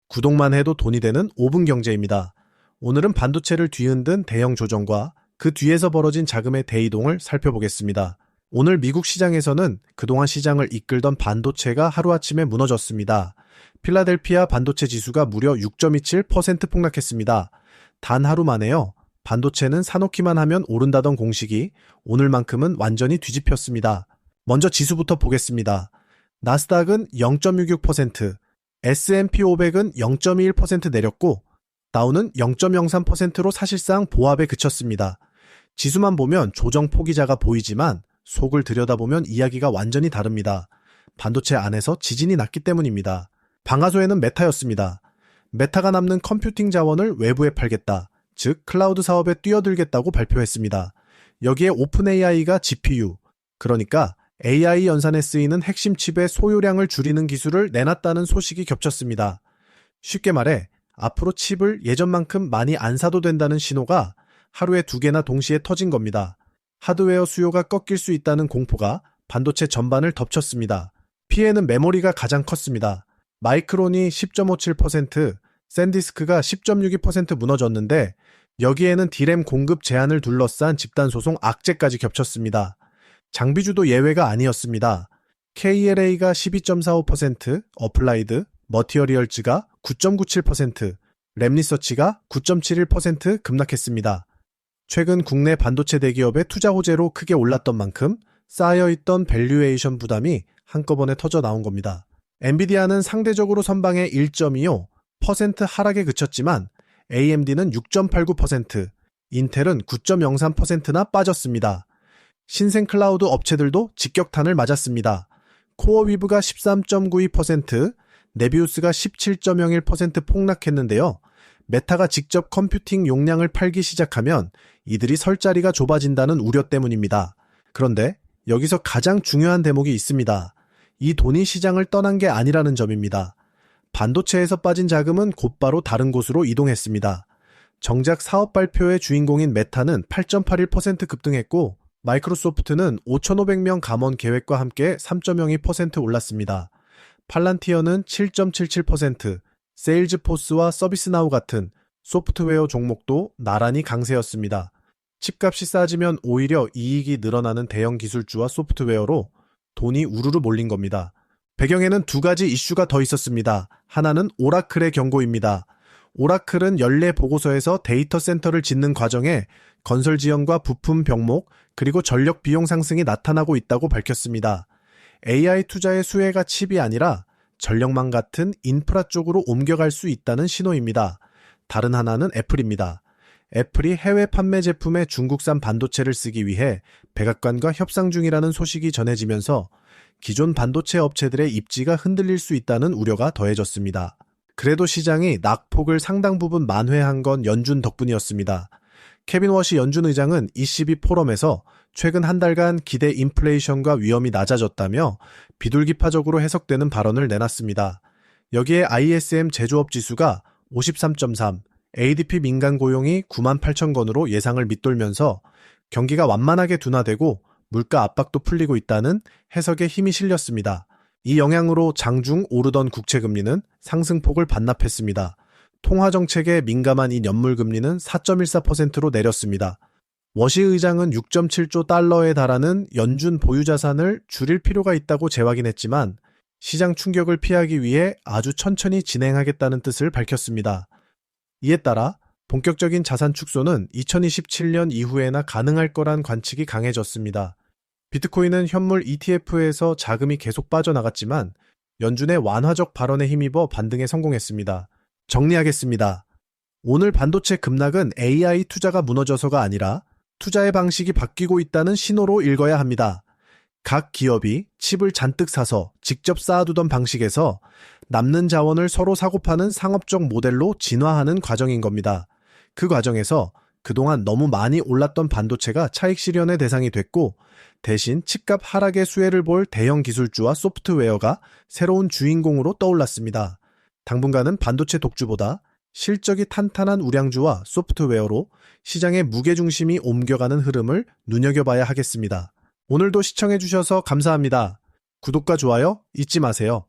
구독만 해도 돈이 되는 5분 경제입니다. 오늘은 반도체를 뒤흔든 대형 조정과 그 뒤에서 벌어진 자금의 대이동을 살펴보겠습니다. 오늘 미국 시장에서는 그동안 시장을 이끌던 반도체가 하루아침에 무너졌습니다. 필라델피아 반도체 지수가 무려 6.27% 폭락했습니다. 단 하루 만에요. 반도체는 사놓기만 하면 오른다던 공식이 오늘만큼은 완전히 뒤집혔습니다. 먼저 지수부터 보겠습니다. 나스닥은 0.66%, S&P 500은 0.21% 내렸고 다우는 0.03%로 사실상 보합에 그쳤습니다. 지수만 보면 조정 폭이 작아 보이지만 속을 들여다보면 이야기가 완전히 다릅니다. 반도체 안에서 지진이 났기 때문입니다. 방아쇠는 메타였습니다. 메타가 남는 컴퓨팅 자원을 외부에 팔겠다. 즉 클라우드 사업에 뛰어들겠다고 발표했습니다. 여기에 오픈 AI가 GPU, 그러니까 AI 연산에 쓰이는 핵심 칩의 소요량을 줄이는 기술을 내놨다는 소식이 겹쳤습니다. 쉽게 말해 앞으로 칩을 예전만큼 많이 안 사도 된다는 신호가 하루에 2개나 동시에 터진 겁니다. 하드웨어 수요가 꺾일 수 있다는 공포가 반도체 전반을 덮쳤습니다. 피해는 메모리가 가장 컸습니다. 마이크론이 10.57%, 샌디스크가 10.62% 무너졌는데 여기에는 디램 공급 제한을 둘러싼 집단소송 악재까지 겹쳤습니다. 장비주도 예외가 아니었습니다. KLA가 12.45%, 어플라이드, 머티어리얼즈가 9.97%, 랩리서치가 9.71% 급락했습니다. 최근 국내 반도체 대기업의 투자 호재로 크게 올랐던 만큼 쌓여있던 밸류에이션 부담이 한꺼번에 터져 나온 겁니다. 엔비디아는 상대적으로 선방에 1.25% 하락에 그쳤지만 AMD는 6.89%, 인텔은 9.03%나 빠졌습니다. 신생 클라우드 업체들도 직격탄을 맞았습니다. 코어위브가 13.92%, 네비우스가 17.01% 폭락했는데요. 메타가 직접 컴퓨팅 용량을 팔기 시작하면 이들이 설 자리가 좁아진다는 우려 때문입니다. 그런데 여기서 가장 중요한 대목이 있습니다. 이 돈이 시장을 떠난 게 아니라는 점입니다. 반도체에서 빠진 자금은 곧바로 다른 곳으로 이동했습니다. 정작 사업 발표의 주인공인 메타는 8.81% 급등했고 마이크로소프트는 5,500명 감원 계획과 함께 3.02% 올랐습니다. 팔란티어는 7.77%, 세일즈포스와 서비스나우 같은 소프트웨어 종목도 나란히 강세였습니다. 칩값이 싸지면 오히려 이익이 늘어나는 대형 기술주와 소프트웨어로 돈이 우르르 몰린 겁니다. 배경에는 2가지 이슈가 더 있었습니다. 하나는 오라클의 경고입니다. 오라클은 연례 보고서에서 데이터 센터를 짓는 과정에 건설 지연과 부품 병목 그리고 전력 비용 상승이 나타나고 있다고 밝혔습니다. AI 투자의 수혜가 칩이 아니라 전력망 같은 인프라 쪽으로 옮겨갈 수 있다는 신호입니다. 다른 하나는 애플입니다. 애플이 해외 판매 제품에 중국산 반도체를 쓰기 위해 백악관과 협상 중이라는 소식이 전해지면서 기존 반도체 업체들의 입지가 흔들릴 수 있다는 우려가 더해졌습니다. 그래도 시장이 낙폭을 상당 부분 만회한 건 연준 덕분이었습니다. 케빈 워시 연준 의장은 ECB 포럼에서 최근 한 달간 기대 인플레이션과 위험이 낮아졌다며 비둘기파적으로 해석되는 발언을 내놨습니다. 여기에 ISM 제조업 지수가 53.3, ADP 민간 고용이 98,000건으로 예상을 밑돌면서 경기가 완만하게 둔화되고 물가 압박도 풀리고 있다는 해석에 힘이 실렸습니다. 이 영향으로 장중 오르던 국채금리는 상승폭을 반납했습니다. 통화정책에 민감한 이 연물금리는 4.14%로 내렸습니다. 워시 의장은 6.7조 달러에 달하는 연준 보유자산을 줄일 필요가 있다고 재확인했지만 시장 충격을 피하기 위해 아주 천천히 진행하겠다는 뜻을 밝혔습니다. 이에 따라 본격적인 자산 축소는 2027년 이후에나 가능할 거란 관측이 강해졌습니다. 비트코인은 현물 ETF에서 자금이 계속 빠져나갔지만 연준의 완화적 발언에 힘입어 반등에 성공했습니다. 정리하겠습니다. 오늘 반도체 급락은 AI 투자가 무너져서가 아니라 투자의 방식이 바뀌고 있다는 신호로 읽어야 합니다. 각 기업이 칩을 잔뜩 사서 직접 쌓아두던 방식에서 남는 자원을 서로 사고 파는 상업적 모델로 진화하는 과정인 겁니다. 그 과정에서 그동안 너무 많이 올랐던 반도체가 차익 실현의 대상이 됐고 대신 칩값 하락의 수혜를 볼 대형 기술주와 소프트웨어가 새로운 주인공으로 떠올랐습니다. 당분간은 반도체 독주보다 실적이 탄탄한 우량주와 소프트웨어로 시장의 무게중심이 옮겨가는 흐름을 눈여겨봐야 하겠습니다. 오늘도 시청해주셔서 감사합니다. 구독과 좋아요 잊지 마세요.